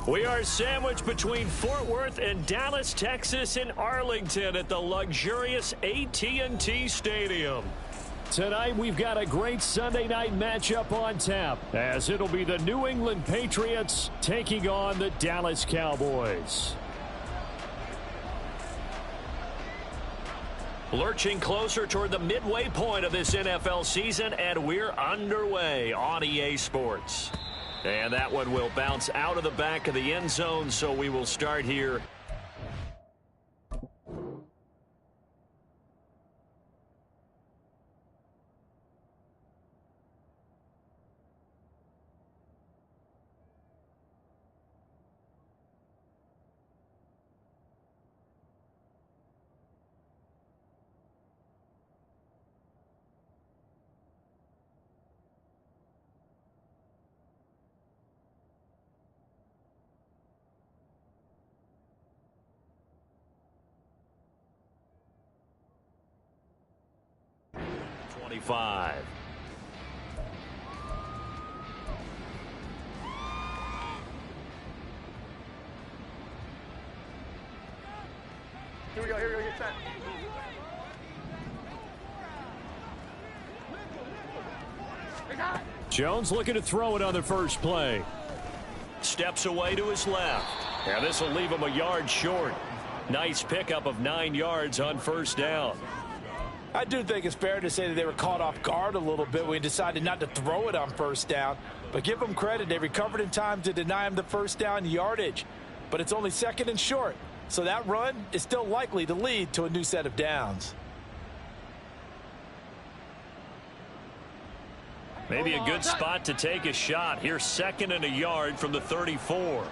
We are sandwiched between Fort Worth and Dallas, Texas in Arlington at the luxurious AT&T Stadium. Tonight, we've got a great Sunday night matchup on tap, as it'll be the New England Patriots taking on the Dallas Cowboys. Lurching closer toward the midway point of this NFL season, and we're underway on EA Sports. And that one will bounce out of the back of the end zone, so we will start here. Five. Here we go, get set. Jones looking to throw it on the first play. Steps away to his left. And this will leave him a yard short. Nice pickup of 9 yards on first down. I do think it's fair to say that they were caught off guard a little bit when we decided not to throw it on first down. But give them credit. They recovered in time to deny him the first down yardage. But it's only second and short. So that run is still likely to lead to a new set of downs. Maybe a good spot to take a shot. Here's second and a yard from the 34.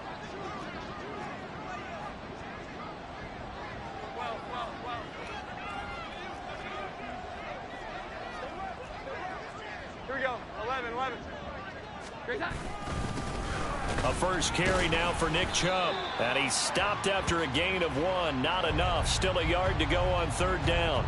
A first carry now for Nick Chubb. And he's stopped after a gain of 1. Not enough. Still a yard to go on third down.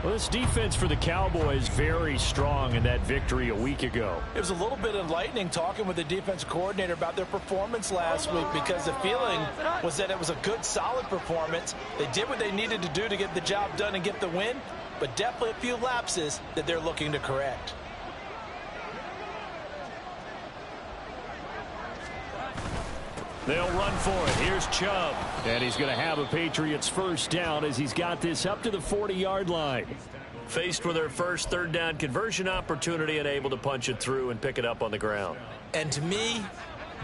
Well, this defense for the Cowboys very strong in that victory a week ago. It was a little bit enlightening talking with the defense coordinator about their performance last week, because the feeling was that it was a good, solid performance. They did what they needed to do to get the job done and get the win, but definitely a few lapses that they're looking to correct. They'll run for it. Here's Chubb. And he's going to have a Patriots first down as he's got this up to the 40-yard line. Faced with their first third down conversion opportunity and able to punch it through and pick it up on the ground. And to me,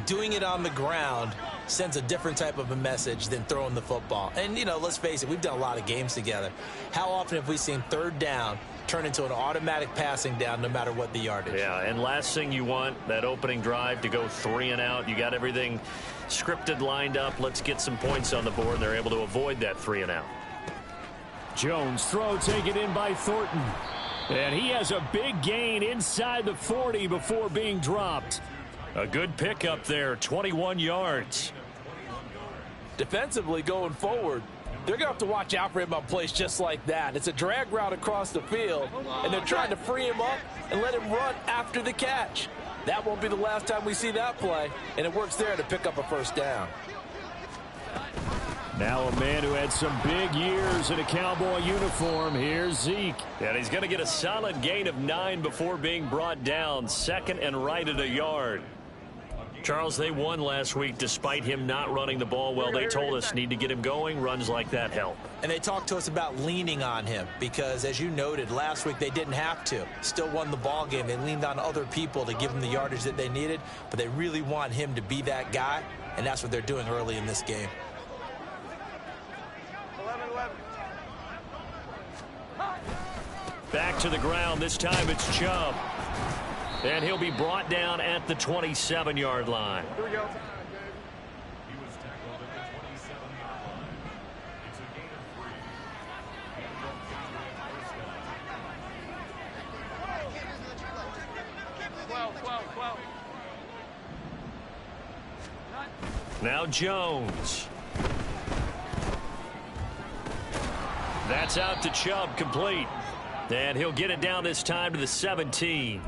doing it on the ground sends a different type of a message than throwing the football. And, you know, let's face it, we've done a lot of games together. How often have we seen third down turn into an automatic passing down no matter what the yardage? Yeah, and last thing you want, that opening drive to go 3 and out. You got everything scripted, lined up. Let's get some points on the board. They're able to avoid that 3 and out. Jones throw taken in by Thornton. And he has a big gain inside the 40 before being dropped. A good pickup there, 21 yards. Defensively going forward, they're going to have to watch out for him on plays just like that. It's a drag route across the field, and they're trying to free him up and let him run after the catch. That won't be the last time we see that play, and it works there to pick up a first down. Now a man who had some big years in a Cowboy uniform. Here's Zeke. And he's going to get a solid gain of 9 before being brought down. Second and right at a yard. Charles, they won last week despite him not running the ball well. They told us need to get him going. Runs like that help. And they talked to us about leaning on him because, as you noted, last week they didn't have to. Still won the ball game. They leaned on other people to give them the yardage that they needed, but they really want him to be that guy, and that's what they're doing early in this game. 11-11. Back to the ground. This time it's Chubb. And he'll be brought down at the 27-yard line. Here we go. He was tackled at the 27-yard line. It's a gain of 3. Now Jones. That's out to Chubb, complete. And he'll get it down this time to the 17.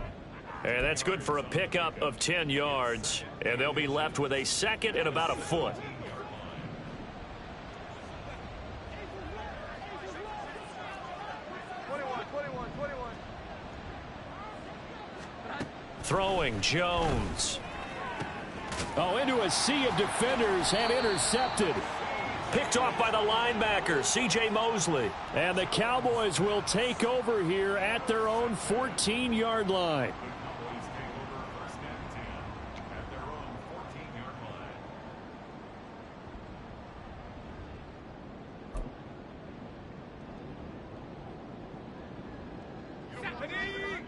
And that's good for a pickup of 10 yards. And they'll be left with a second and about a foot. Throwing Jones. Oh, into a sea of defenders and intercepted. Picked off by the linebacker, C.J. Mosley. And the Cowboys will take over here at their own 14-yard line. Cowboys take over first and 10 at their own 14-yard line.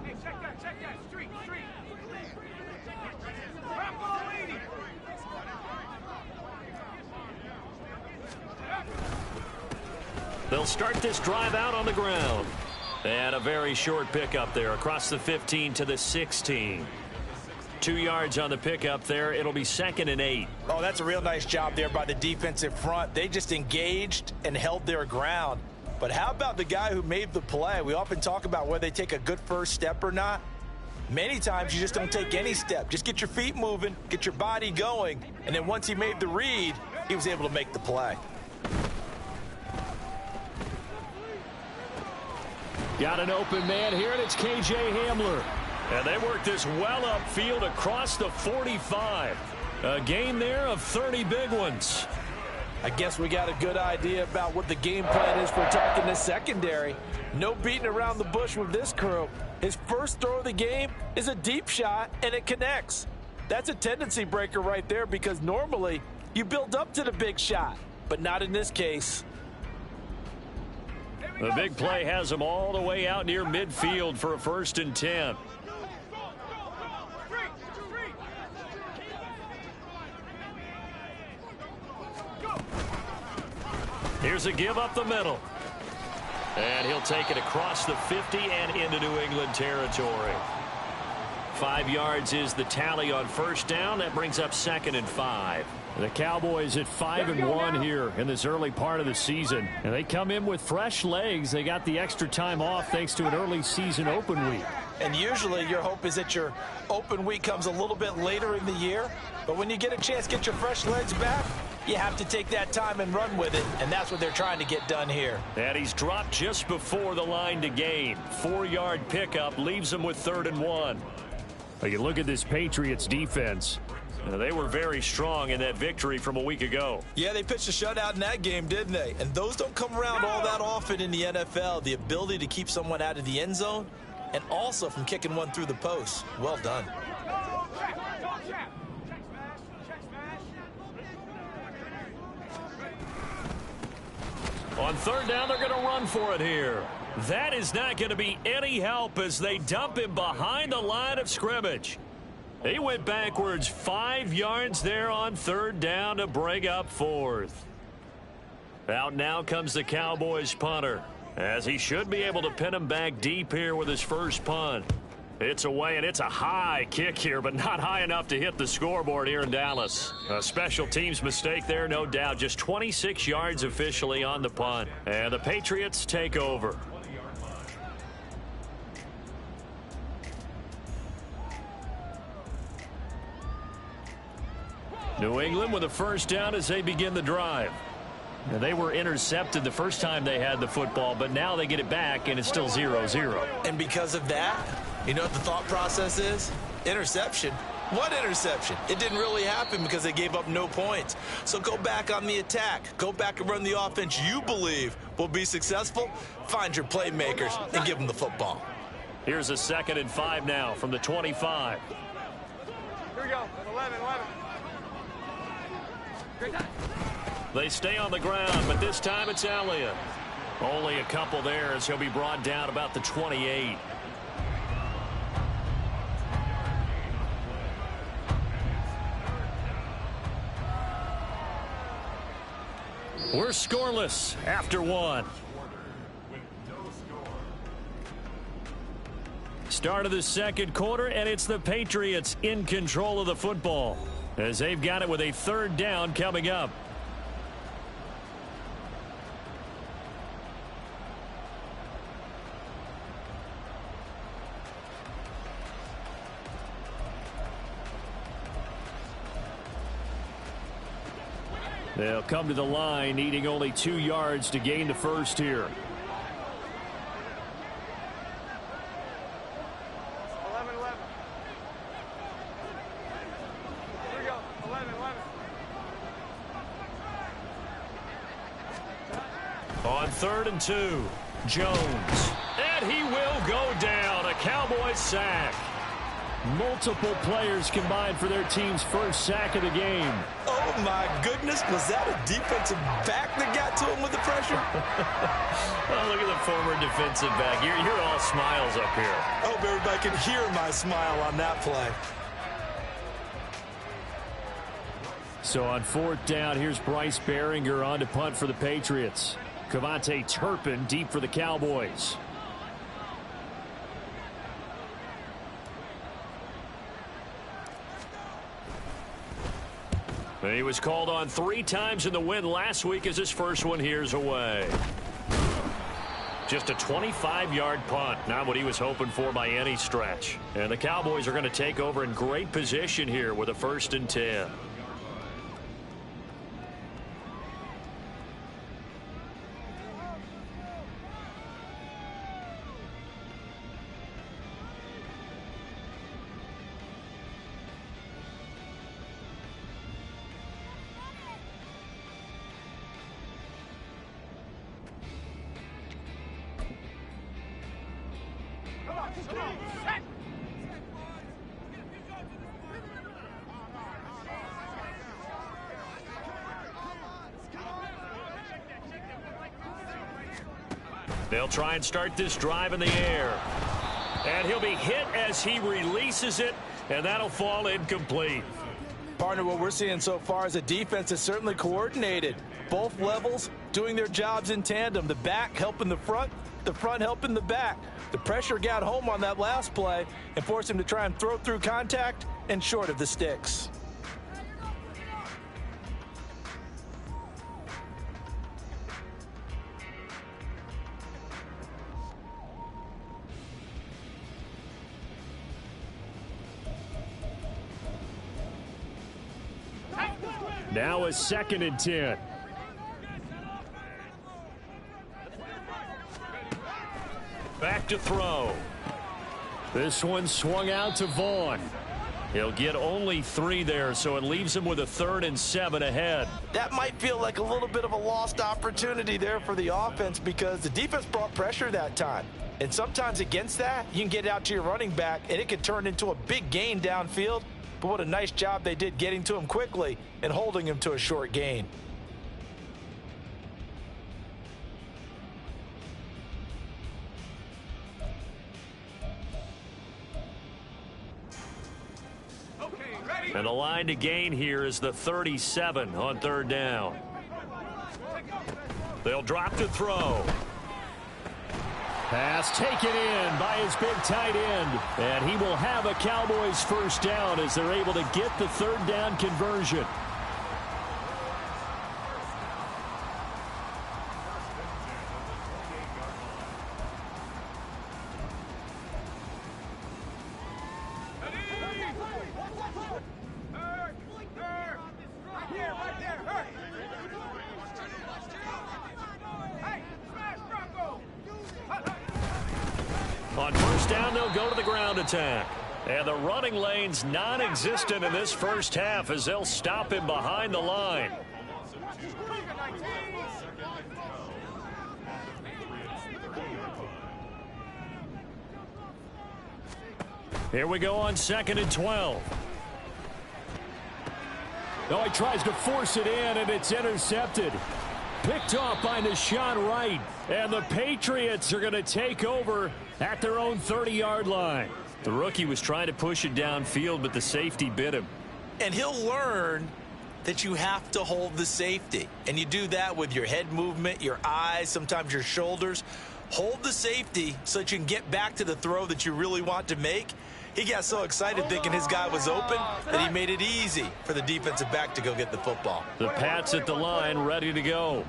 Hey, check that. Street. They'll start this drive out on the ground. And a very short pickup there across the 15 to the 16. 2 yards on the pickup there. It'll be 2nd and 8. Oh, that's a real nice job there by the defensive front. They just engaged and held their ground. But how about the guy who made the play? We often talk about whether they take a good first step or not. Many times you just don't take any step. Just get your feet moving, get your body going, and then once he made the read, he was able to make the play. Got an open man here, and it's K.J. Hamler. And they work this well upfield across the 45. A gain there of 30 big ones. I guess we got a good idea about what the game plan is for attacking this secondary. No beating around the bush with this crew. His first throw of the game is a deep shot, and it connects. That's a tendency breaker right there because normally you build up to the big shot, but not in this case. The big play has them all the way out near midfield for a 1st and 10. Here's a give up the middle. And he'll take it across the 50 and into New England territory. 5 yards is the tally on first down. That brings up 2nd and 5. The Cowboys at 5-1 here in this early part of the season. And they come in with fresh legs. They got the extra time off thanks to an early season open week. And usually your hope is that your open week comes a little bit later in the year. But when you get a chance to get your fresh legs back, you have to take that time and run with it. And that's what they're trying to get done here. And he's dropped just before the line to gain. 4-yard pickup leaves him with 3rd and 1. Well, you look at this Patriots defense. They were very strong in that victory from a week ago. Yeah, they pitched a shutout in that game, didn't they? And those don't come around all that often in the NFL. The ability to keep someone out of the end zone and also from kicking one through the post. Well done. On 3rd down, they're going to run for it here. That is not going to be any help as they dump him behind the line of scrimmage. He went backwards 5 yards there on 3rd down to bring up 4th. Out now comes the Cowboys punter, as he should be able to pin him back deep here with his first punt. It's away, and it's a high kick here, but not high enough to hit the scoreboard here in Dallas. A special teams mistake there, no doubt. Just 26 yards officially on the punt. And the Patriots take over. New England with a 1st down as they begin the drive. Now, they were intercepted the first time they had the football, but now they get it back, and it's still 0-0. And because of that, you know what the thought process is? Interception. What interception? It didn't really happen because they gave up no points. So go back on the attack. Go back and run the offense you believe will be successful. Find your playmakers and give them the football. Here's a 2nd and 5 now from the 25. Here we go. 11. They stay on the ground, but this time it's Elliott. Only a couple there as he'll be brought down about the 28. We're scoreless after 1. Start of the 2nd quarter, and it's the Patriots in control of the football as they've got it with a 3rd down coming up. They'll come to the line, needing only 2 yards to gain the first here. 11. Here we go. 11. On 3rd and 2, Jones. And he will go down. A Cowboys sack. Multiple players combined for their team's first sack of the game. Oh, my goodness. Was that a defensive back that got to him with the pressure? Oh, look at the former defensive back. You're all smiles up here. I hope everybody can hear my smile on that play. So on 4th down, here's Bryce Behringer on to punt for the Patriots. Cavante Turpin deep for the Cowboys. He was called on 3 times in the win last week as his first one here's away. Just a 25-yard punt, not what he was hoping for by any stretch. And the Cowboys are going to take over in great position here with a 1st and 10. They'll try and start this drive in the air. And he'll be hit as he releases it, and that'll fall incomplete. Partner, what we're seeing so far is a defense that's certainly coordinated. Both levels doing their jobs in tandem. The back helping the front helping the back. The pressure got home on that last play and forced him to try and throw through contact and short of the sticks. Now a 2nd and 10. Back to throw. This one swung out to Vaughn. He'll get only 3 there, so it leaves him with a 3rd and 7 ahead. That might feel like a little bit of a lost opportunity there for the offense because the defense brought pressure that time. And sometimes against that, you can get out to your running back, and it could turn into a big gain downfield. But what a nice job they did getting to him quickly and holding him to a short gain. And the line to gain here is the 37 on 3rd down. They'll drop to throw. Pass taken in by his big tight end. And he will have a Cowboys 1st down as they're able to get the 3rd down conversion. On 1st down, they'll go to the ground attack. And the running lane's non-existent in this first half as they'll stop him behind the line. Here we go on 2nd and 12. No, he tries to force it in, and it's intercepted. Picked off by Deshaun Wright. And the Patriots are going to take over at their own 30-yard line. The rookie was trying to push it downfield, but the safety bit him. And he'll learn that you have to hold the safety. And you do that with your head movement, your eyes, sometimes your shoulders. Hold the safety so that you can get back to the throw that you really want to make. He got so excited thinking his guy was open that he made it easy for the defensive back to go get the football. The Pats at the line, ready to go.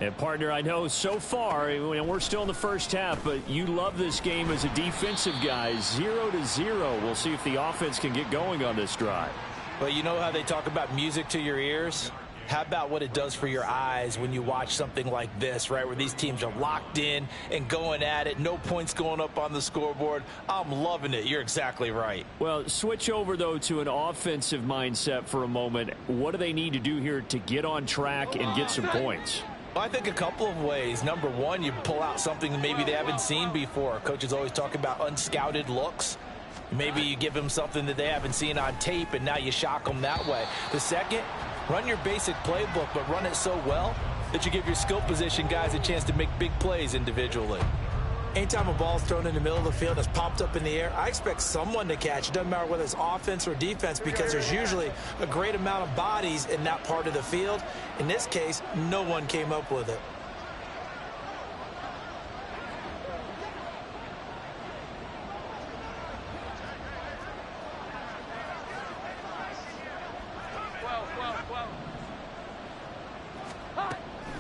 And, partner, I know so far, and we're still in the first half, but you love this game as a defensive guy. 0-0. We'll see if the offense can get going on this drive. But you know how they talk about music to your ears? How about what it does for your eyes when you watch something like this, right, where these teams are locked in and going at it, no points going up on the scoreboard? I'm loving it. You're exactly right. Well, switch over, though, to an offensive mindset for a moment. What do they need to do here to get on track and get some points? Well, I think a couple of ways. Number one, you pull out something that maybe they haven't seen before. Coaches always talk about unscouted looks. Maybe you give them something that they haven't seen on tape, and now you shock them that way. The second, run your basic playbook, but run it so well that you give your skill position guys a chance to make big plays individually. Anytime a ball's thrown in the middle of the field that's popped up in the air, I expect someone to catch. It doesn't matter whether it's offense or defense, because there's usually a great amount of bodies in that part of the field. In this case, no one came up with it.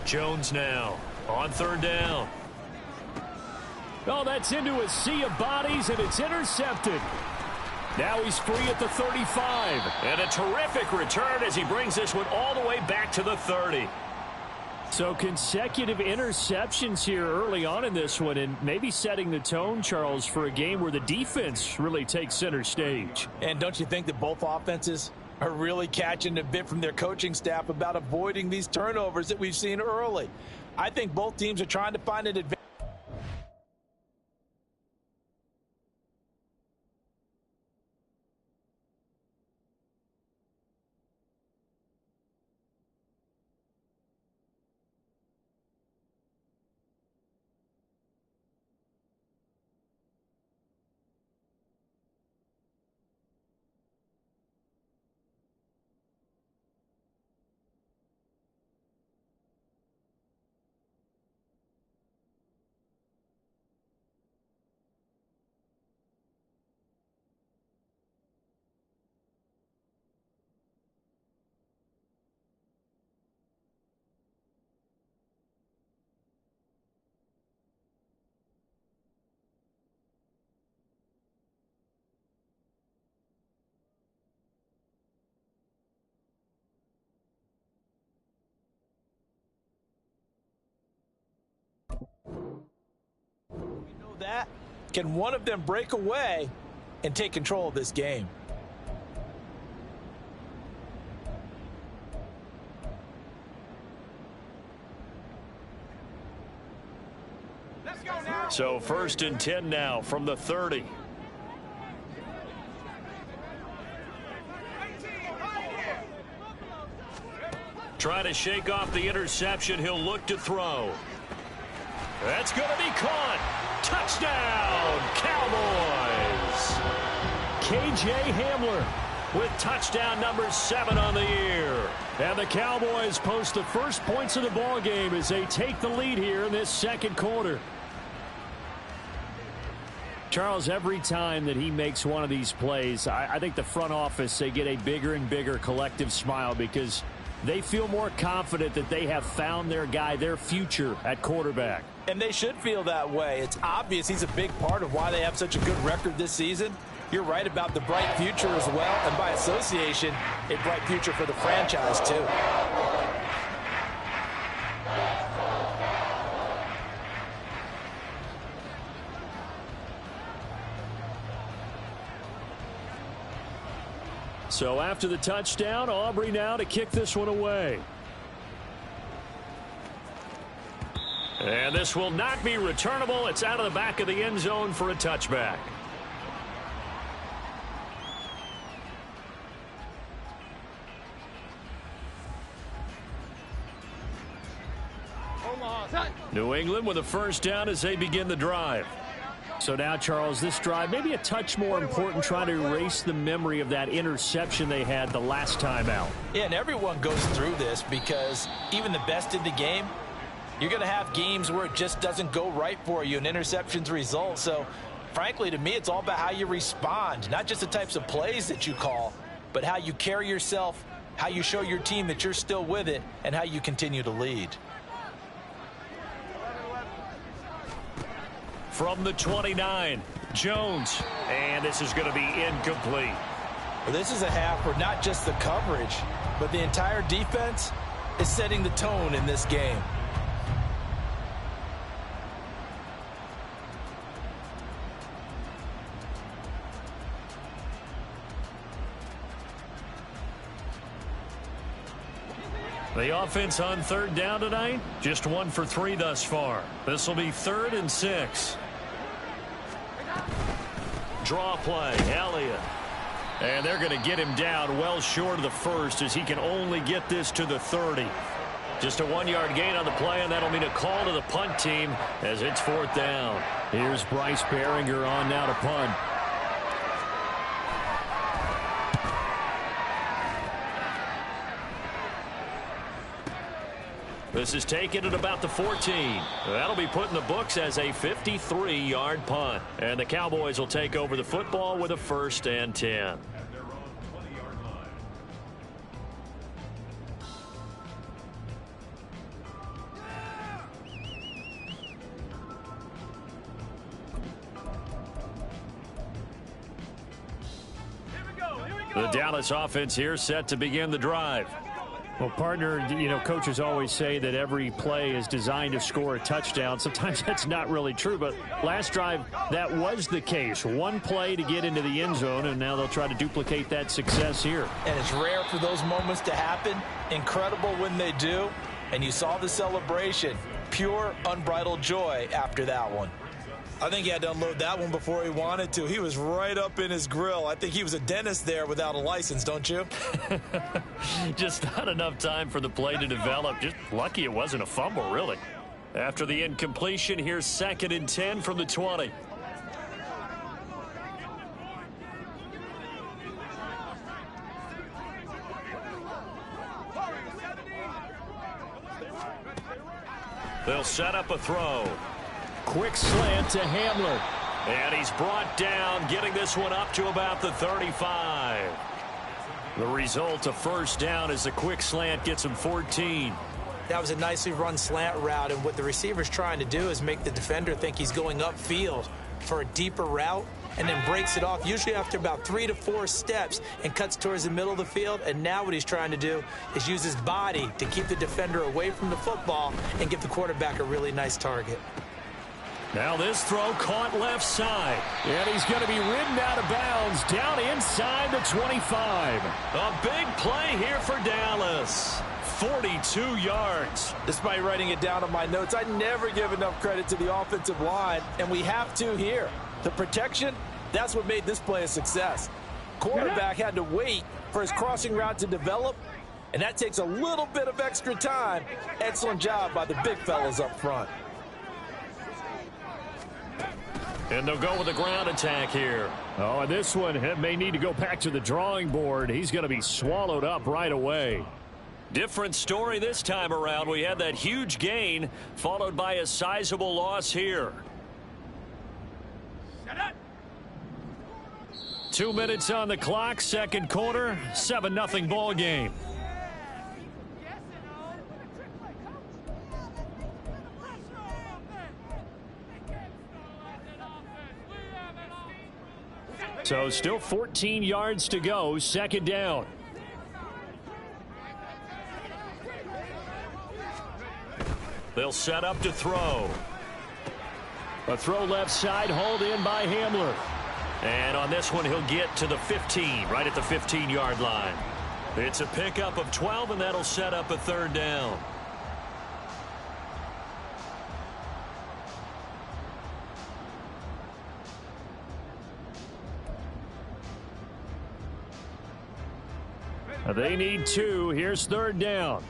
Jones now on third down. Oh, that's into a sea of bodies, and it's intercepted. Now he's free at the 35. And a terrific return as he brings this one all the way back to the 30. So consecutive interceptions here early on in this one, and maybe setting the tone, Charles, for a game where the defense really takes center stage. And don't you think that both offenses are really catching a bit from their coaching staff about avoiding these turnovers that we've seen early? I think both teams are trying to find an advantage. That can one of them break away and take control of this game? Let's go now. So 1st and 10 now from the 30. Trying to shake off the interception. He'll look to throw. That's going to be caught. Touchdown, Cowboys. KJ Hamler With touchdown number 7 on the year. And the Cowboys post the first points of the ball game as they take the lead here in this second quarter. Charles, every time that he makes one of these plays, I think the front office, they get a bigger and bigger collective smile because they feel more confident that they have found their guy, their future at quarterback. And they should feel that way. It's obvious he's a big part of why they have such a good record this season. You're right about the bright future as well, and by association, a bright future for the franchise too. So after the touchdown, Aubrey now to kick this one away. And this will not be returnable. It's out of the back of the end zone for a touchback. New England with a first down as they begin the drive. So now, Charles, this drive maybe a touch more important, trying to erase the memory of that interception they had the last time out. Yeah, and everyone goes through this because even the best in the game, you're going to have games where it just doesn't go right for you and interceptions result. So, frankly, to me, it's all about how you respond, not just the types of plays that you call, but how you carry yourself, how you show your team that you're still with it, and how you continue to lead. From the 29, Jones. And this is going to be incomplete. Well, this is a half where not just the coverage, but the entire defense is setting the tone in this game. The offense on third down tonight, just 1 for 3 thus far. This will be 3rd and 6. Draw play, Elliott. And they're going to get him down well short of the first as he can only get this to the 30. Just a 1-yard gain on the play, and that'll mean a call to the punt team as it's 4th down. Here's Bryce Behringer on now to punt. This is taken at about the 14. That'll be put in the books as a 53-yard punt. And the Cowboys will take over the football with a 1st and 10. At their own 20-yard line. The Dallas offense here set to begin the drive. Well, partner, you know, coaches always say that every play is designed to score a touchdown. Sometimes that's not really true, but last drive, that was the case. One play to get into the end zone, and now they'll try to duplicate that success here. And it's rare for those moments to happen. Incredible when they do. And you saw the celebration. Pure, unbridled joy after that one. I think he had to unload that one before he wanted to. He was right up in his grill. I think he was a dentist there without a license, don't you? Just not enough time for the play to develop. Just lucky it wasn't a fumble, really. After the incompletion, here's 2nd and 10 from the 20. They'll set up a throw. Quick slant to Hamler. And he's brought down, getting this one up to about the 35. The result, a 1st down, as the quick slant gets him 14. That was a nicely run slant route, and what the receiver's trying to do is make the defender think he's going upfield for a deeper route, and then breaks it off, usually after about 3 to 4 steps, and cuts towards the middle of the field. And now what he's trying to do is use his body to keep the defender away from the football and give the quarterback a really nice target. Now this throw caught left side. And he's going to be ridden out of bounds down inside the 25. A big play here for Dallas. 42 yards. Despite writing it down on my notes, I never give enough credit to the offensive line, and we have to here. The protection, that's what made this play a success. Quarterback had to wait for his crossing route to develop, and that takes a little bit of extra time. Excellent job by the big fellas up front. And they'll go with a ground attack here. Oh, and this one may need to go back to the drawing board. He's going to be swallowed up right away. Different story this time around. We had that huge gain followed by a sizable loss here. 2 minutes on the clock, 2nd quarter, 7-0 ball game. So still 14 yards to go, 2nd down. They'll set up to throw. A throw left side, hauled in by Hamler. And on this one, he'll get to the 15, right at the 15-yard line. It's a pickup of 12, and that'll set up a 3rd down. They need 2. Here's 3rd down.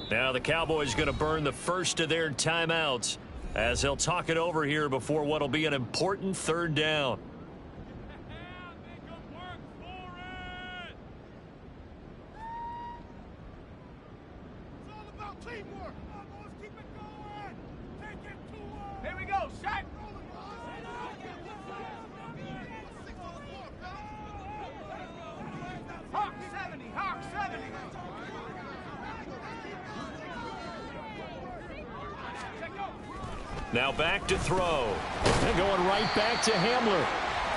Now the Cowboys going to burn the first of their timeouts as they'll talk it over here before what will be an important 3rd down. Here we go, shot. Now back to throw. And going right back to Hamler.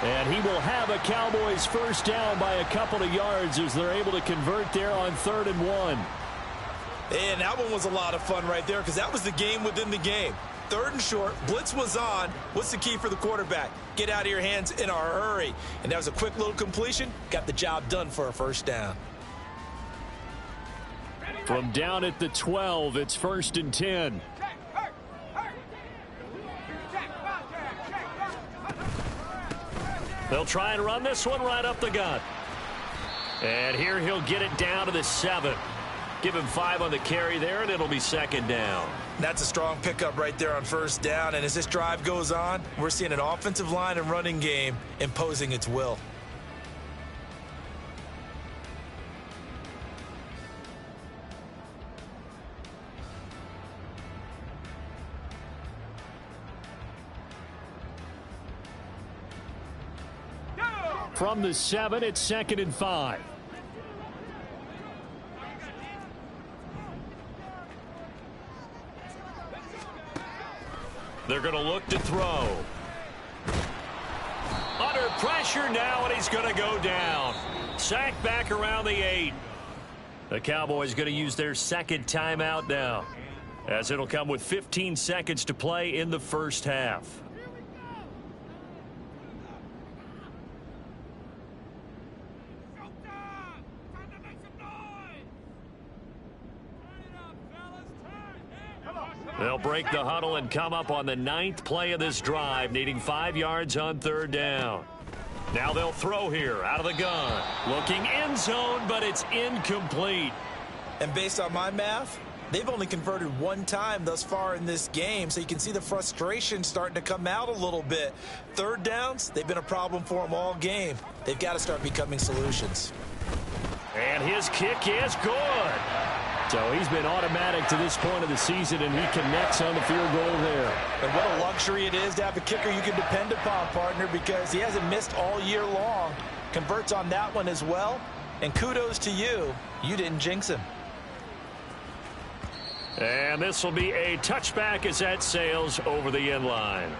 And he will have a Cowboys first down by a couple of yards as they're able to convert there on 3rd and 1. And that one was a lot of fun right there because that was the game within the game. 3rd and short, blitz was on. What's the key for the quarterback? Get out of your hands in a hurry. And that was a quick little completion. Got the job done for a first down. From down at the 12, it's 1st and 10. They'll try and run this one right up the gut. And here he'll get it down to the 7. Give him 5 on the carry there, and it'll be 2nd down. That's a strong pickup right there on 1st down. And as this drive goes on, we're seeing an offensive line and running game imposing its will. From the 7, it's 2nd and 5. They're going to look to throw. Under pressure now, and he's going to go down. Sacked back around the 8. The Cowboys going to use their 2nd timeout now, as it'll come with 15 seconds to play in the first half. They'll break the huddle and come up on the 9th play of this drive, needing 5 yards on 3rd down. Now they'll throw here out of the gun. Looking end zone, but it's incomplete. And based on my math, they've only converted 1 time thus far in this game, so you can see the frustration starting to come out a little bit. 3rd downs, they've been a problem for them all game. They've got to start becoming solutions. And his kick is good. So he's been automatic to this point of the season, and he connects on the field goal there. And what a luxury it is to have a kicker you can depend upon, partner, because he hasn't missed all year long. Converts on that one as well. And kudos to you. You didn't jinx him. And this will be a touchback as that sails over the end line.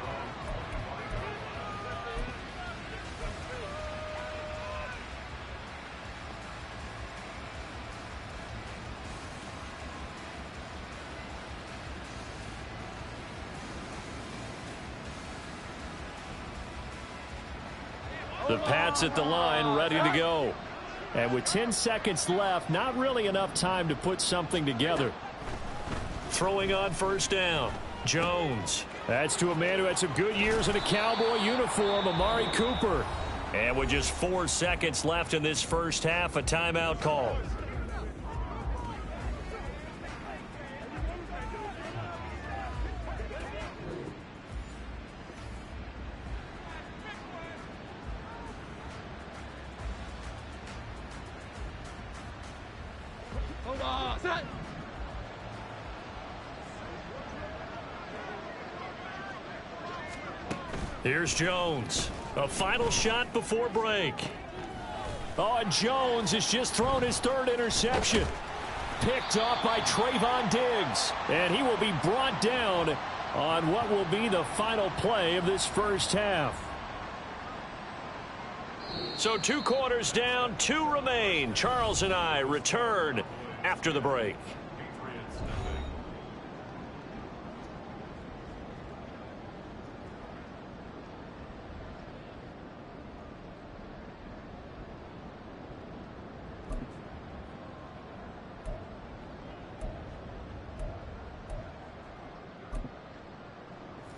The Pats at the line, ready to go. And with 10 seconds left, not really enough time to put something together. Throwing on 1st down, Jones. That's to a man who had some good years in a Cowboy uniform, Amari Cooper. And with just 4 seconds left in this first half, a timeout call. Here's Jones. A final shot before break. Oh, and Jones has just thrown his 3rd interception. Picked off by Trayvon Diggs. And he will be brought down on what will be the final play of this first half. So 2 quarters down, 2 remain. Charles and I return after the break.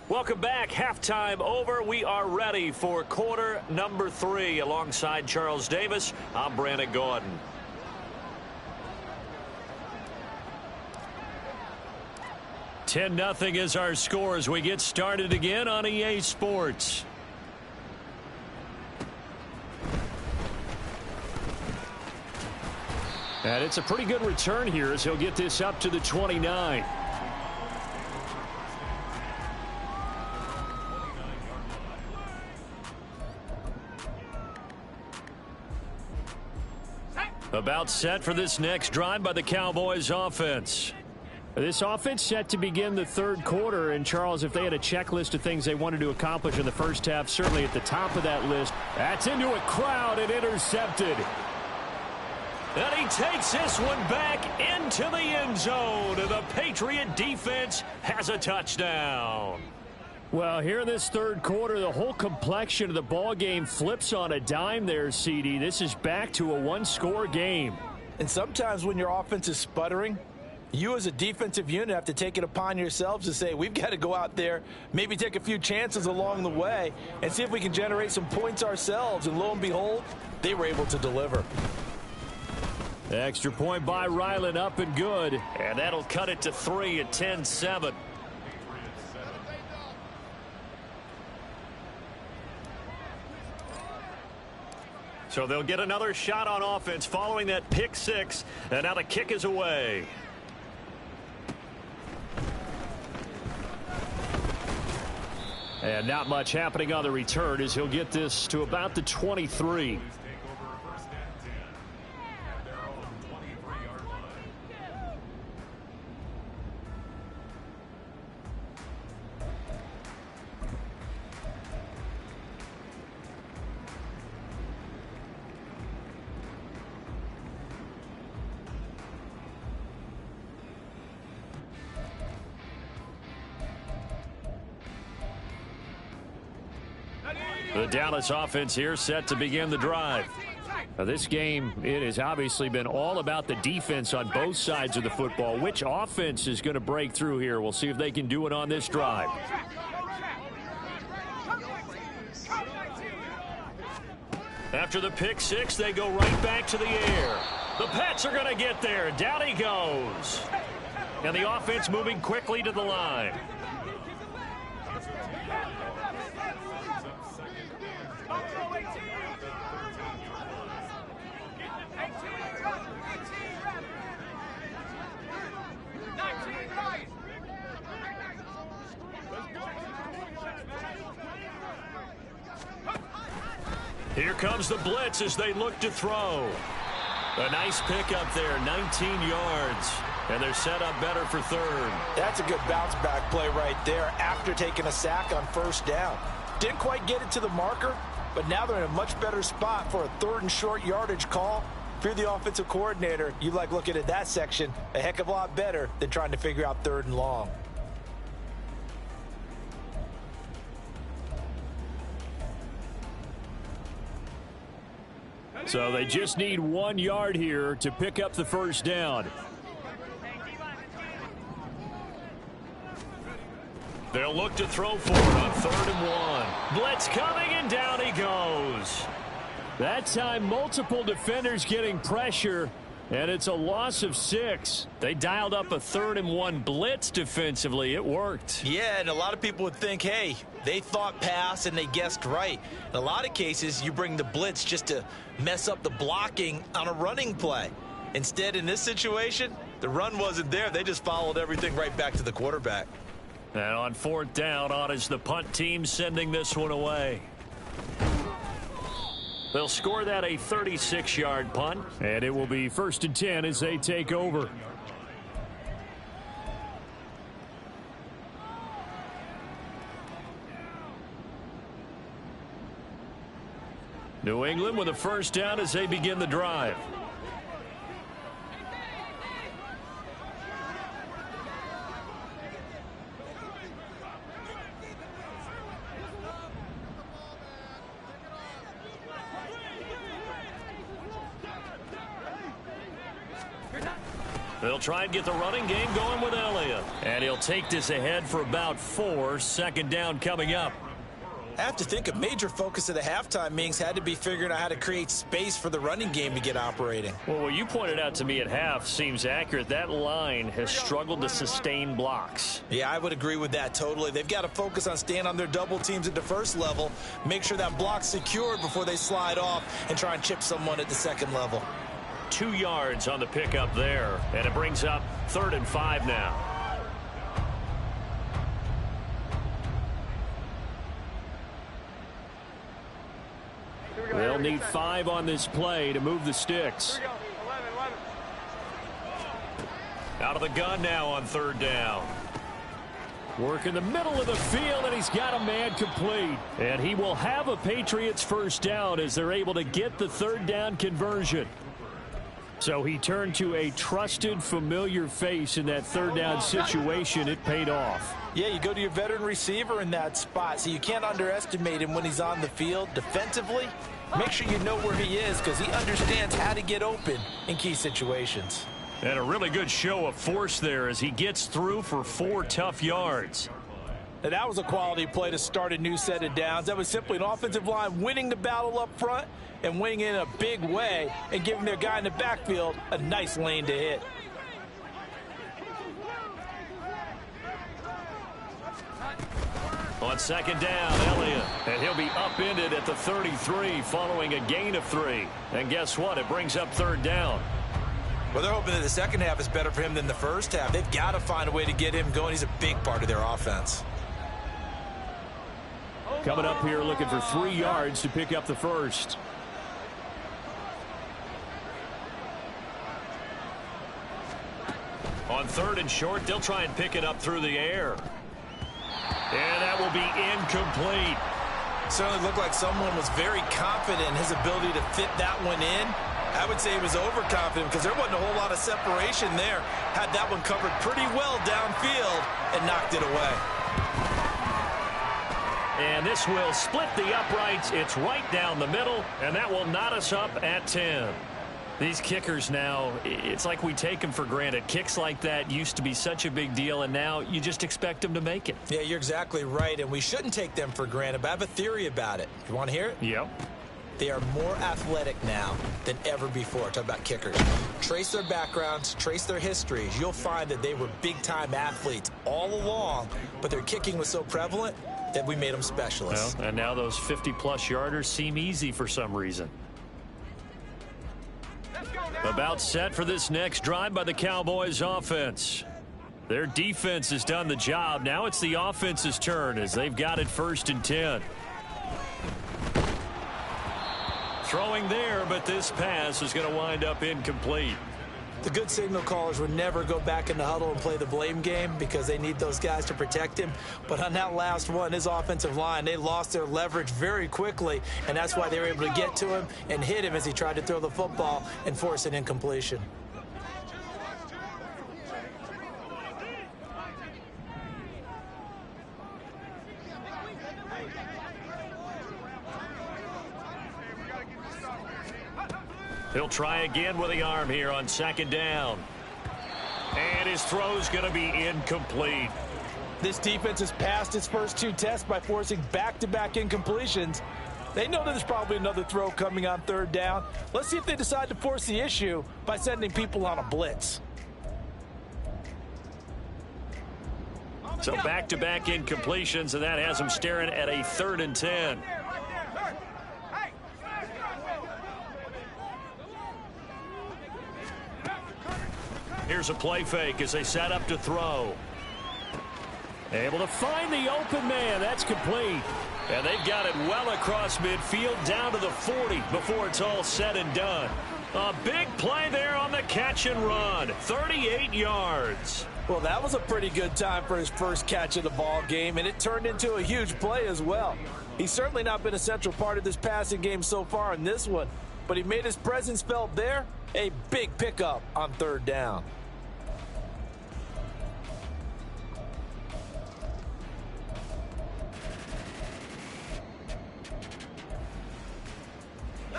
Welcome back. Halftime over. We are ready for quarter number 3. Alongside Charles Davis, I'm Brandon Gordon. $10-0 is our score as we get started again on EA Sports. And it's a pretty good return here as he'll get this up to the 29. About set for this next drive by the Cowboys offense. This offense set to begin the third quarter. And, Charles, if they had a checklist of things they wanted to accomplish in the first half, certainly at the top of that list. That's into a crowd and intercepted. And he takes this one back into the end zone. And the Patriot defense has a touchdown. Well, here in this third quarter, the whole complexion of the ball game flips on a dime there, CD. This is back to a one-score game. And sometimes when your offense is sputtering, you as a defensive unit have to take it upon yourselves to say, we've got to go out there, maybe take a few chances along the way, and see if we can generate some points ourselves. And lo and behold, they were able to deliver. Extra point by Ryland, up and good. And that'll cut it to 3 at 10-7. So they'll get another shot on offense following that pick six. And now the kick is away. And not much happening on the return as he'll get this to about the 23. The Dallas offense here set to begin the drive. Now this game, it has obviously been all about the defense on both sides of the football. Which offense is going to break through here? We'll see if they can do it on this drive. After the pick six, they go right back to the air. The Pats are going to get there. Down he goes. And the offense moving quickly to the line. Here comes the blitz as they look to throw. A nice pickup there, 19 yards. And they're set up better for third. That's a good bounce back play right there after taking a sack on first down. Didn't quite get it to the marker, but now they're in a much better spot for a third and short yardage call. If you're the offensive coordinator, you like looking at that section a heck of a lot better than trying to figure out third and long. So they just need 1 yard here to pick up the first down. They'll look to throw for it on 3rd and 1. Blitz coming, and down he goes. That time, multiple defenders getting pressure, and it's a loss of 6. They dialed up a 3rd and 1 blitz defensively. It worked. Yeah, and a lot of people would think, hey, they thought pass and they guessed right. In a lot of cases, you bring the blitz just to mess up the blocking on a running play. Instead, in this situation, the run wasn't there. They just followed everything right back to the quarterback. And on 4th down, on is the punt team sending this one away. They'll score that a 36-yard punt. And it will be 1st and 10 as they take over. New England with a first down as they begin the drive. They'll try and get the running game going with Elliott. And he'll take this ahead for about 4. 2nd down coming up. I have to think a major focus of the halftime meetings had to be figuring out how to create space for the running game to get operating. Well, what you pointed out to me at half seems accurate. That line has struggled to sustain blocks. Yeah, I would agree with that totally. They've got to focus on staying on their double teams at the first level, make sure that block's secured before they slide off and try and chip someone at the second level. 2 yards on the pickup there, and it brings up 3rd and 5 now. They'll need 5 on this play to move the sticks. Out of the gun now on third down. Work in the middle of the field, and he's got a man complete. And he will have a Patriots first down as they're able to get the third down conversion. So he turned to a trusted, familiar face in that third down situation. It paid off. Yeah, you go to your veteran receiver in that spot, so you can't underestimate him when he's on the field defensively. Make sure you know where he is because he understands how to get open in key situations. And a really good show of force there as he gets through for 4 tough yards. And that was a quality play to start a new set of downs. That was simply an offensive line winning the battle up front and winning in a big way and giving their guy in the backfield a nice lane to hit. On second down, Elliott. And he'll be upended at the 33 following a gain of 3. And guess what? It brings up third down. Well, they're hoping that the second half is better for him than the first half. They've got to find a way to get him going. He's a big part of their offense. Coming up here looking for 3 yards to pick up the first. On third and short, they'll try and pick it up through the air. And that will be incomplete. Certainly looked like someone was very confident in his ability to fit that one in. I would say he was overconfident because there wasn't a whole lot of separation there. Had that one covered pretty well downfield and knocked it away. And this will split the uprights. It's right down the middle, and that will knot us up at 10. These kickers now, it's like we take them for granted. Kicks like that used to be such a big deal, and now you just expect them to make it. Yeah, you're exactly right, and we shouldn't take them for granted, but I have a theory about it. You want to hear it? Yep. They are more athletic now than ever before. Talk about kickers. Trace their backgrounds, trace their histories. You'll find that they were big-time athletes all along, but their kicking was so prevalent that we made them specialists. Well, and now those 50-plus yarders seem easy for some reason. About set for this next drive by the Cowboys offense. Their defense has done the job. Now it's the offense's turn as they've got it first and 10. Throwing there, but this pass is going to wind up incomplete. The good signal callers would never go back in the huddle and play the blame game because they need those guys to protect him. But on that last one, his offensive line, they lost their leverage very quickly, and that's why they were able to get to him and hit him as he tried to throw the football and force an incompletion. He'll try again with the arm here on second down. And his throw's going to be incomplete. This defense has passed its first 2 tests by forcing back-to-back incompletions. They know that there's probably another throw coming on third down. Let's see if they decide to force the issue by sending people on a blitz. So back-to-back incompletions, and that has them staring at a 3rd and 10. Here's a play fake as they set up to throw. Able to find the open man. That's complete. And they've got it well across midfield down to the 40 before it's all said and done. A big play there on the catch and run. 38 yards. Well, that was a pretty good time for his first catch of the ball game, and it turned into a huge play as well. He's certainly not been a central part of this passing game so far in this one, but he made his presence felt there. A big pickup on third down.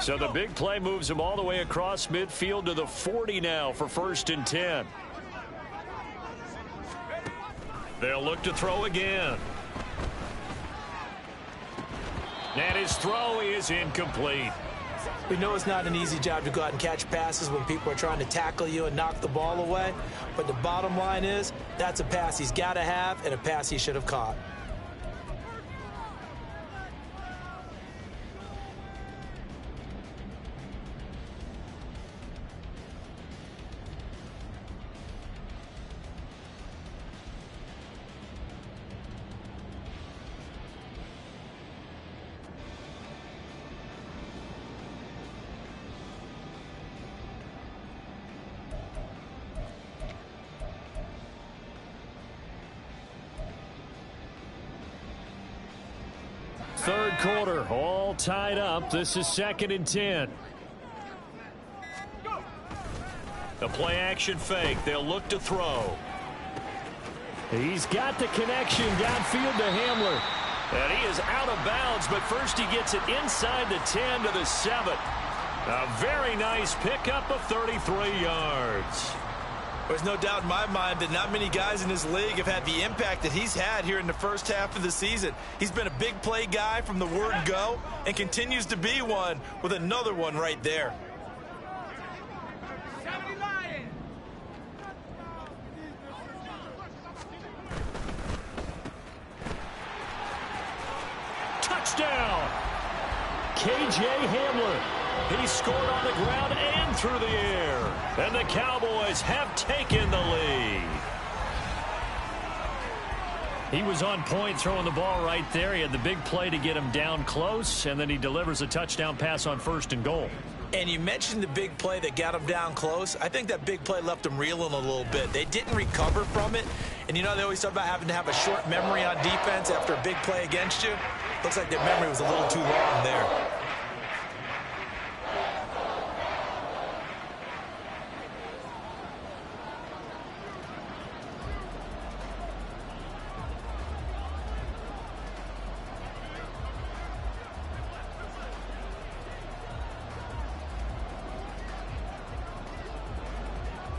So the big play moves him all the way across midfield to the 40 now for 1st and 10. They'll look to throw again. And his throw is incomplete. We know it's not an easy job to go out and catch passes when people are trying to tackle you and knock the ball away. But the bottom line is that's a pass he's got to have and a pass he should have caught. third quarter, all tied up. This is 2nd and 10. A play-action fake. They'll look to throw. He's got the connection downfield to Hamler. And he is out of bounds, but first he gets it inside the 10 to the 7. A very nice pickup of 33 yards. There's no doubt in my mind that not many guys in this league have had the impact that he's had here in the first half of the season. He's been a big play guy from the word go and continues to be one with another one right there. Touchdown! K.J. Hamler. He scored on the ground and through the air. And the Cowboys have taken the lead. He was on point throwing the ball right there. He had the big play to get him down close, and then he delivers a touchdown pass on 1st and goal. And you mentioned the big play that got him down close. I think that big play left him reeling a little bit. They didn't recover from it. And, you know, they always talk about having to have a short memory on defense after a big play against you. Looks like their memory was a little too long there.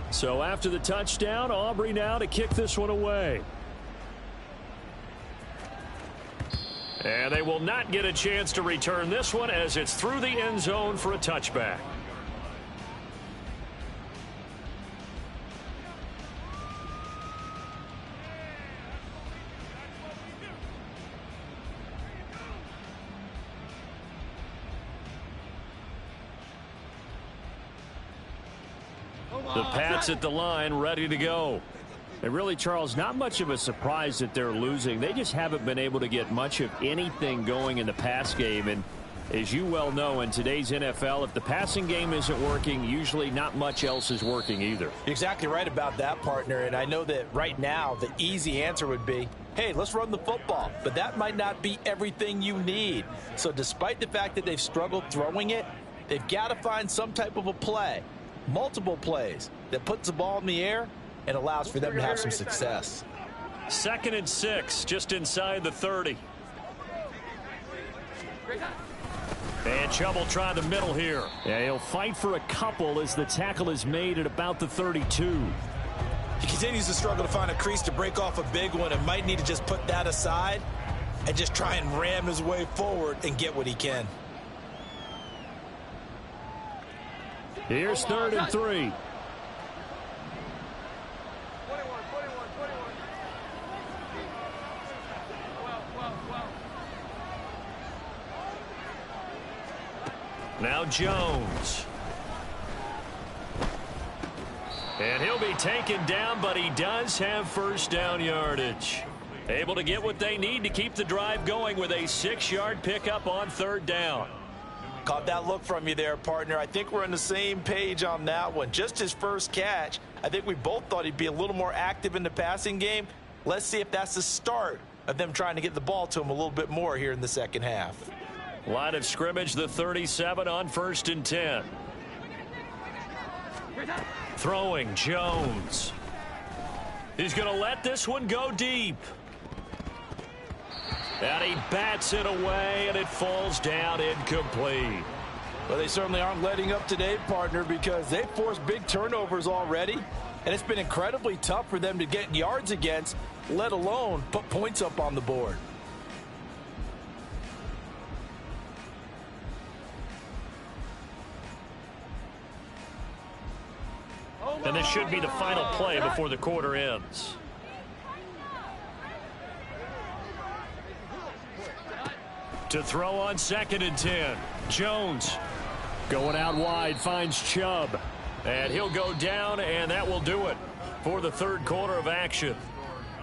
So after the touchdown, Aubrey now to kick this one away. And they will not get a chance to return this one as it's through the end zone for a touchback. The Pats at the line, ready to go. And really, Charles, not much of a surprise that they're losing. They just haven't been able to get much of anything going in the pass game. And as you well know, in today's NFL, if the passing game isn't working, usually not much else is working either. You're exactly right about that, partner. And I know that right now the easy answer would be, hey, let's run the football. But that might not be everything you need. So despite the fact that they've struggled throwing it, they've got to find some type of a play, multiple plays, that puts the ball in the air and allows for them to have some success. 2nd and 6, just inside the 30. And Chubb will try the middle here. Yeah, he'll fight for a couple as the tackle is made at about the 32. He continues to struggle to find a crease to break off a big one and might need to just put that aside and just try and ram his way forward and get what he can. Here's 3rd and 3. Now Jones. And he'll be taken down, but he does have first down yardage. Able to get what they need to keep the drive going with a 6-yard pickup on 3rd down. Caught that look from you there, partner. I think we're on the same page on that one. Just his first catch. I think we both thought he'd be a little more active in the passing game. Let's see if that's the start of them trying to get the ball to him a little bit more here in the second half. Line of scrimmage, the 37 on 1st and 10. Throwing, Jones. He's going to let this one go deep. And he bats it away, and it falls down incomplete. Well, they certainly aren't letting up today, partner, because they've forced big turnovers already, and it's been incredibly tough for them to get yards against, let alone put points up on the board. And this should be the final play before the quarter ends. To throw on 2nd and 10. Jones. Going out wide, finds Chubb. And he'll go down, and that will do it for the 3rd quarter of action.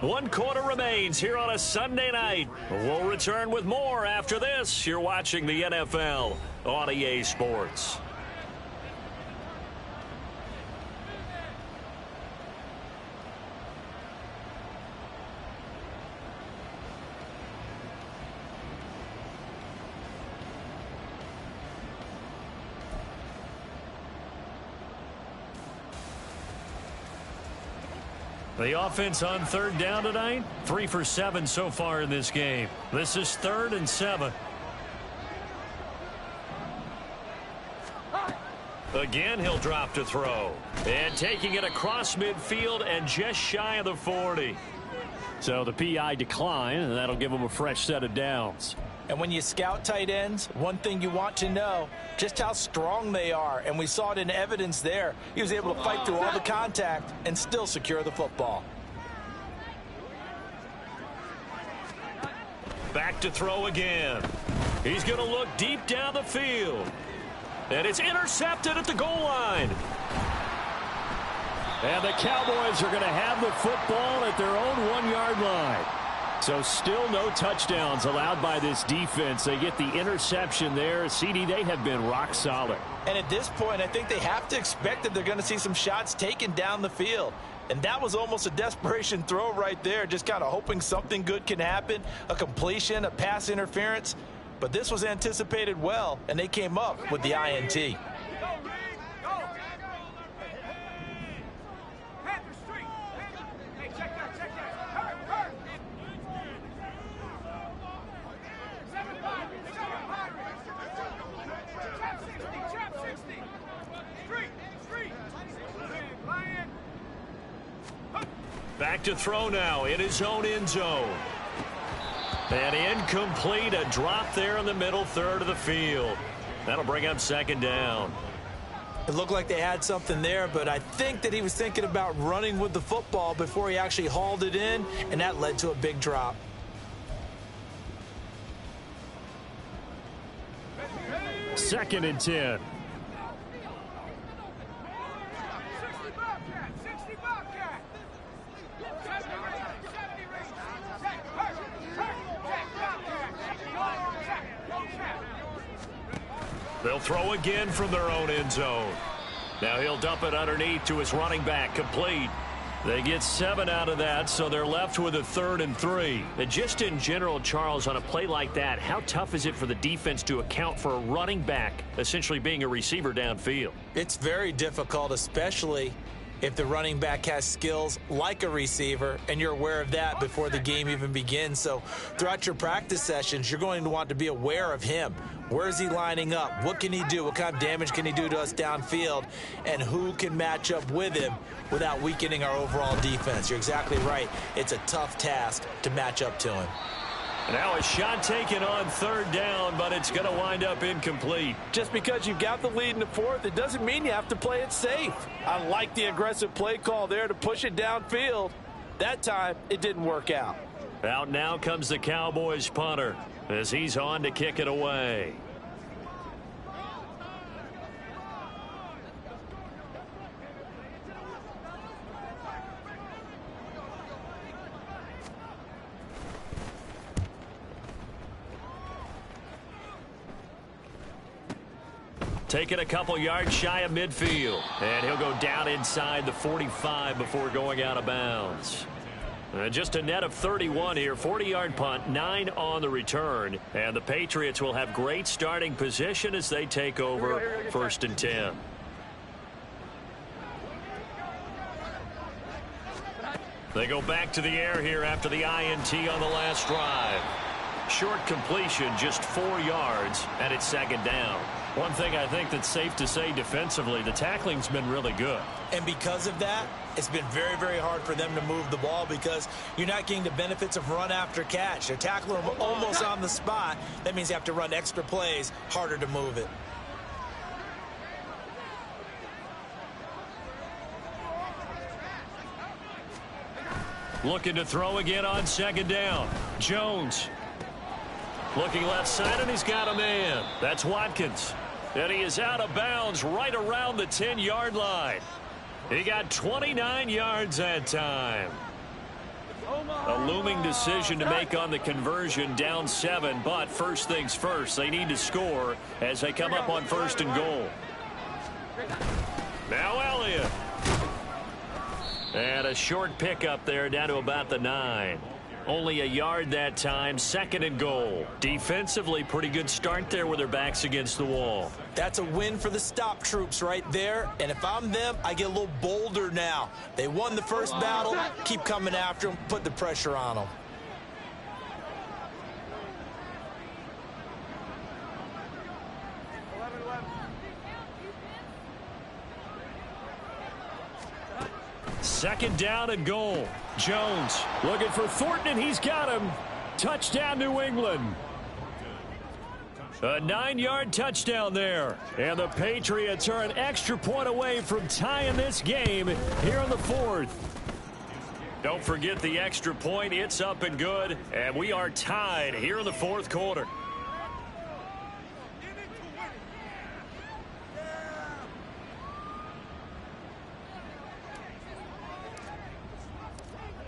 1 quarter remains here on a Sunday night. We'll return with more after this. You're watching the NFL on EA Sports. The offense on 3rd down tonight, 3 for 7 so far in this game. This is 3rd and 7. Again, he'll drop to throw. And taking it across midfield and just shy of the 40. So the PI decline, and that'll give him a fresh set of downs. And when you scout tight ends, one thing you want to know, just how strong they are. And we saw it in evidence there. He was able to fight through all the contact and still secure the football. Back to throw again. He's going to look deep down the field. And it's intercepted at the goal line. And the Cowboys are going to have the football at their own 1-yard line. So still no touchdowns allowed by this defense. They get the interception there. CD, they have been rock solid. And at this point, I think they have to expect that they're going to see some shots taken down the field. And that was almost a desperation throw right there, just kind of hoping something good can happen, a completion, a pass interference. But this was anticipated well, and they came up with the INT. Back to throw now in his own end zone. And incomplete, a drop there in the middle 3rd of the field. That'll bring up 2nd down. It looked like they had something there, but I think that he was thinking about running with the football before he actually hauled it in, and that led to a big drop. Second and 10. They'll throw again from their own end zone. Now he'll dump it underneath to his running back, complete. They get 7 out of that, so they're left with a 3rd and 3. And just in general, Charles, on a play like that, how tough is it for the defense to account for a running back essentially being a receiver downfield? It's very difficult, especially if the running back has skills like a receiver, and you're aware of that before the game even begins. So throughout your practice sessions, you're going to want to be aware of him. Where is he lining up? What can he do? What kind of damage can he do to us downfield? And who can match up with him without weakening our overall defense? You're exactly right. It's a tough task to match up to him. Now a shot taken on 3rd down, but it's going to wind up incomplete. Just because you've got the lead in the 4th, it doesn't mean you have to play it safe. I like the aggressive play call there to push it downfield. That time, it didn't work out. Out now comes the Cowboys punter as he's on to kick it away. Taking a couple yards shy of midfield. And he'll go down inside the 45 before going out of bounds. Just a net of 31 here. 40-yard punt, 9 on the return. And the Patriots will have great starting position as they take over 1st and 10. They go back to the air here after the INT on the last drive. Short completion, just 4 yards, and it's 2nd down. One thing I think that's safe to say defensively, the tackling's been really good. And because of that, it's been very, very hard for them to move the ball because you're not getting the benefits of run after catch. They're tackling them almost on the spot. That means you have to run extra plays, harder to move it. Looking to throw again on 2nd down. Jones. Looking left side, and he's got a man. That's Watkins. And he is out of bounds right around the 10-yard line. He got 29 yards that time. A looming decision to make on the conversion, down 7. But first things first, they need to score as they come up on 1st and goal. Now Elliott. And a short pickup there down to about the 9. Only a yard that time, 2nd and goal. Defensively, pretty good start there with their backs against the wall. That's a win for the stop troops right there. And if I'm them, I get a little bolder now. They won the first battle. Keep coming after them. Put the pressure on them. Second down and goal. Jones looking for Thornton, and he's got him. Touchdown, New England. A 9-yard touchdown there. And the Patriots are an extra point away from tying this game here in the 4th. Don't forget the extra point. It's up and good. And we are tied here in the 4th quarter.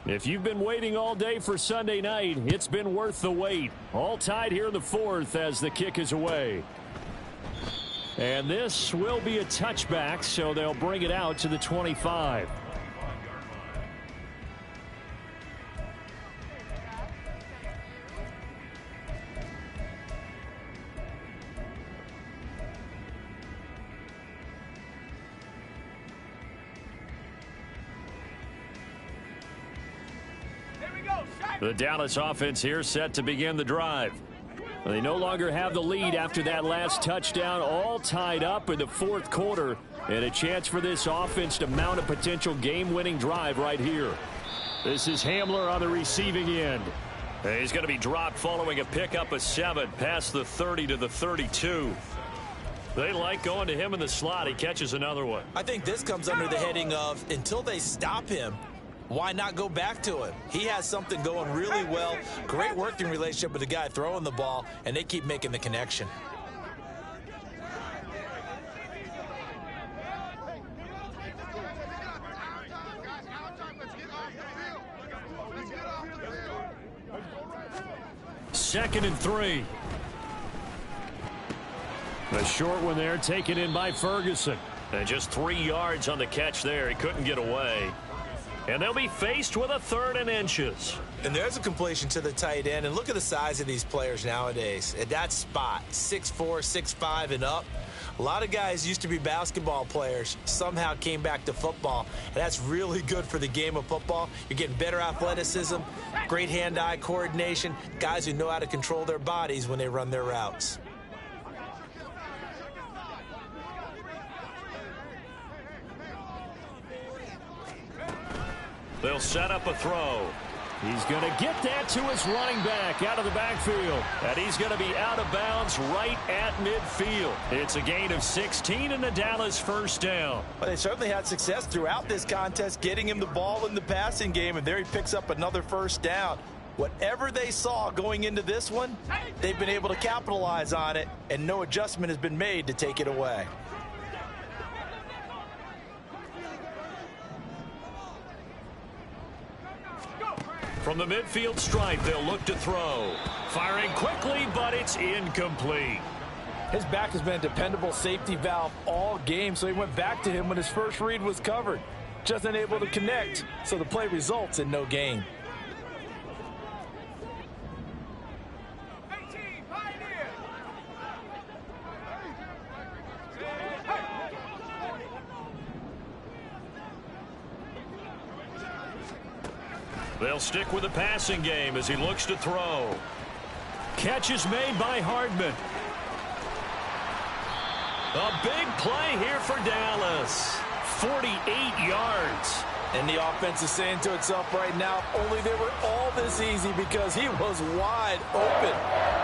If you've been waiting all day for Sunday night, it's been worth the wait. All tied here in the 4th as the kick is away. And this will be a touchback, so they'll bring it out to the 25. The Dallas offense here set to begin the drive. They no longer have the lead after that last touchdown, all tied up in the 4th quarter, and a chance for this offense to mount a potential game-winning drive right here. This is Hamler on the receiving end. He's going to be dropped following a pickup of 7 past the 30 to the 32. They like going to him in the slot. He catches another one. I think this comes under the heading of until they stop him, why not go back to him? He has something going really well. Great working relationship with the guy throwing the ball, and they keep making the connection. Second and 3. The short one there taken in by Ferguson. And just 3 yards on the catch there. He couldn't get away. And they'll be faced with a 3rd and inches. And there's a completion to the tight end. And look at the size of these players nowadays. At that spot, 6'4", 6'5", and up. A lot of guys used to be basketball players, somehow came back to football. And that's really good for the game of football. You're getting better athleticism, great hand-eye coordination, guys who know how to control their bodies when they run their routes. They'll set up a throw. He's going to get that to his running back out of the backfield. And he's going to be out of bounds right at midfield. It's a gain of 16 and a Dallas first down. Well, they certainly had success throughout this contest getting him the ball in the passing game, and there he picks up another first down. Whatever they saw going into this one, they've been able to capitalize on it, and no adjustment has been made to take it away. From the midfield stripe, they'll look to throw. Firing quickly, but it's incomplete. His back has been a dependable safety valve all game, so he went back to him when his first read was covered. Just unable to connect, so the play results in no gain. They'll stick with the passing game as he looks to throw. Catch is made by Hardman. A big play here for Dallas. 48 yards. And the offense is saying to itself right now, only they were all this easy because he was wide open.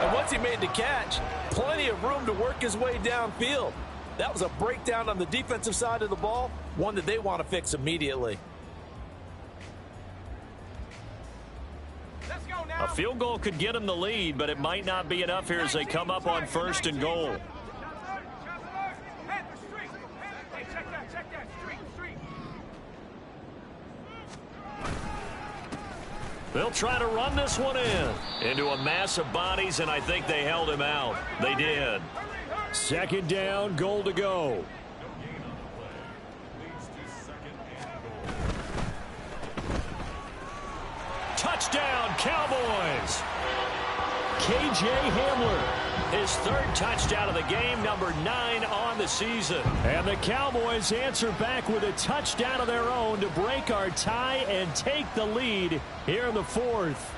And once he made the catch, plenty of room to work his way downfield. That was a breakdown on the defensive side of the ball, one that they want to fix immediately. A field goal could get him the lead, but it might not be enough here as they come up on 1st and goal. They'll try to run this one into a mass of bodies, and I think they held him out. They did. Second down, goal to go. Touchdown, Cowboys. K.J. Hamler, his third touchdown of the game, number 9 on the season. And the Cowboys answer back with a touchdown of their own to break our tie and take the lead here in the fourth.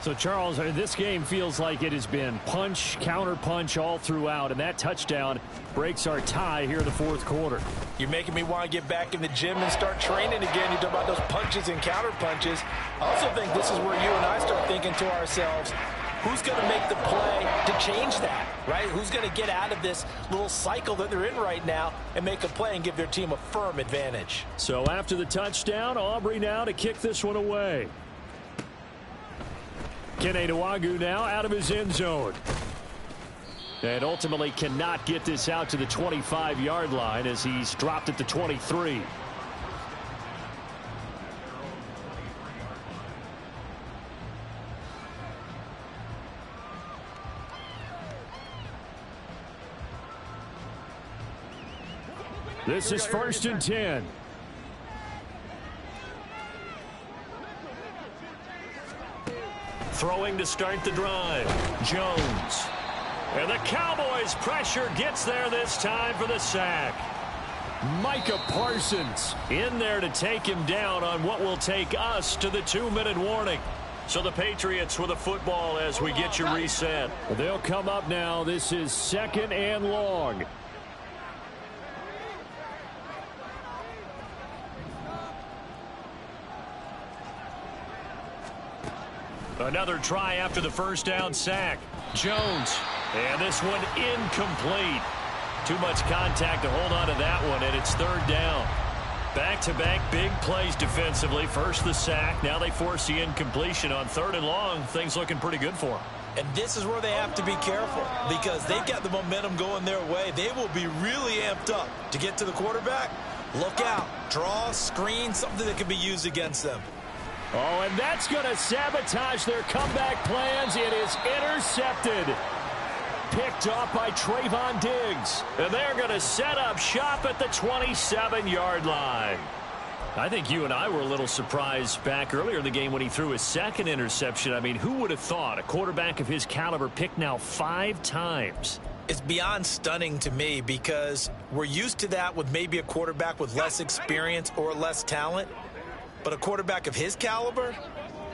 So, Charles, this game feels like it has been punch, counter-punch all throughout, and that touchdown breaks our tie here in the fourth quarter. You're making me want to get back in the gym and start training again. You talk about those punches and counter-punches. I also think this is where you and I start thinking to ourselves, who's going to make the play to change that, right? Who's going to get out of this little cycle that they're in right now and make a play and give their team a firm advantage? So after the touchdown, Aubrey now to kick this one away. Kene Nwagu now out of his end zone. And ultimately cannot get this out to the 25-yard line as he's dropped at the 23. This is 1st and 10. Throwing to start the drive. Jones. And the Cowboys pressure gets there this time for the sack. Micah Parsons in there to take him down on what will take us to the 2-minute warning. So the Patriots with a football as we get you reset. They'll come up now. This is 2nd and long. Another try after the first down sack. Jones. And this one incomplete. Too much contact to hold on to that one, and it's 3rd down. Back-to-back big plays defensively. First the sack. Now they force the incompletion on 3rd and long. Things looking pretty good for them. And this is where they have to be careful because they've got the momentum going their way. They will be really amped up to get to the quarterback. Look out. Draw, screen, something that can be used against them. Oh, and that's going to sabotage their comeback plans. It is intercepted. Picked off by Trayvon Diggs. And they're going to set up shop at the 27-yard line. I think you and I were a little surprised back earlier in the game when he threw his 2nd interception. I mean, who would have thought a quarterback of his caliber picked now 5 times? It's beyond stunning to me because we're used to that with maybe a quarterback with less experience or less talent. But a quarterback of his caliber,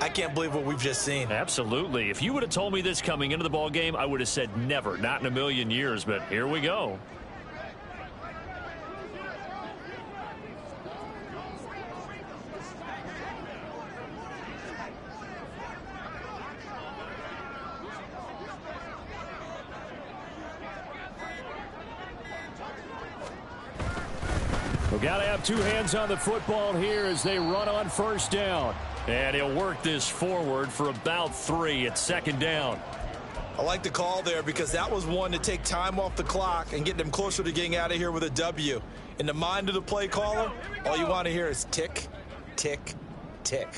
I can't believe what we've just seen. Absolutely. If you would have told me this coming into the ball game, I would have said never, not in a million years. But here we go. We've got to have 2 hands on the football here as they run on 1st down. And he'll work this forward for about 3 at 2nd down. I like the call there because that was one to take time off the clock and get them closer to getting out of here with a W. In the mind of the play caller, all you want to hear is tick, tick, tick.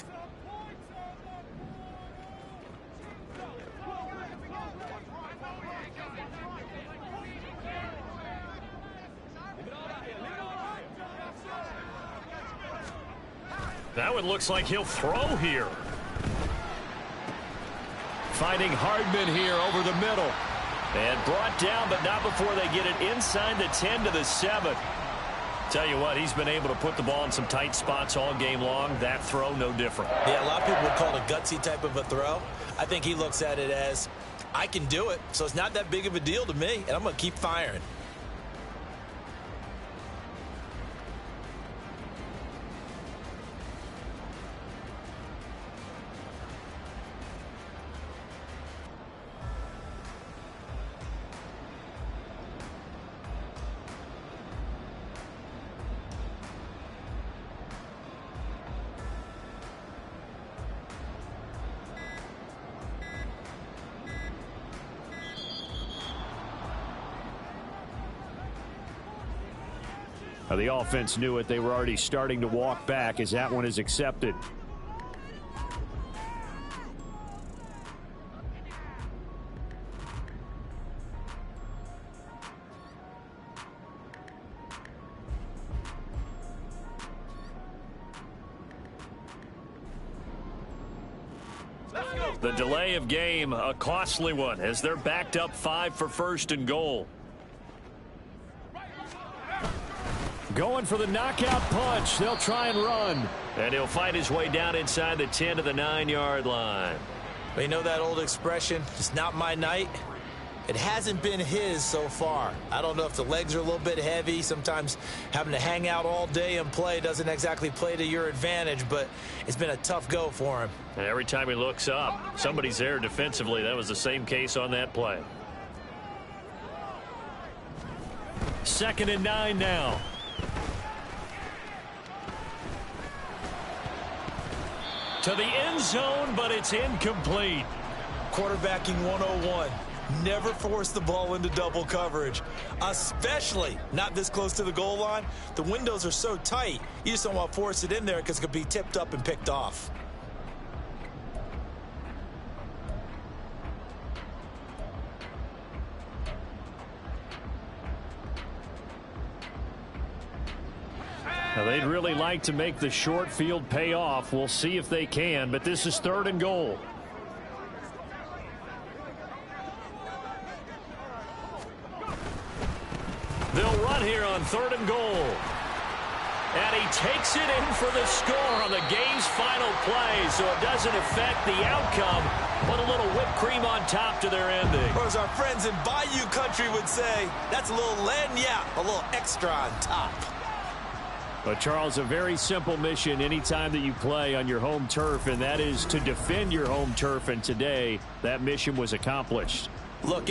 That one looks like he'll throw here. Finding Hardman here over the middle. And brought down, but not before they get it inside the 10 to the 7. Tell you what, he's been able to put the ball in some tight spots all game long. That throw, no different. Yeah, a lot of people would call it a gutsy type of a throw. I think he looks at it as, I can do it, so it's not that big of a deal to me, and I'm going to keep firing. The offense knew it. They were already starting to walk back as that one is accepted. The delay of game, a costly one, as they're backed up 5 for 1st and goal. Going for the knockout punch. They'll try and run. And he'll fight his way down inside the 10 to the 9-yard line. Well, you know that old expression, it's not my night? It hasn't been his so far. I don't know if the legs are a little bit heavy. Sometimes having to hang out all day and play doesn't exactly play to your advantage, but it's been a tough go for him. And every time he looks up, somebody's there defensively. That was the same case on that play. 2nd and 9 now. To the end zone, but it's incomplete. Quarterbacking 101. Never force the ball into double coverage, especially not this close to the goal line. The windows are so tight, you just don't want to force it in there because it could be tipped up and picked off. Now, they'd really like to make the short field pay off. We'll see if they can, but this is 3rd and goal. They'll run here on 3rd and goal. And he takes it in for the score on the game's final play, so it doesn't affect the outcome. Put a little whipped cream on top to their ending. Or as our friends in Bayou Country would say, that's a little lagniappe, a little extra on top. But, Charles, a very simple mission anytime that you play on your home turf, and that is to defend your home turf. And today, that mission was accomplished. Look,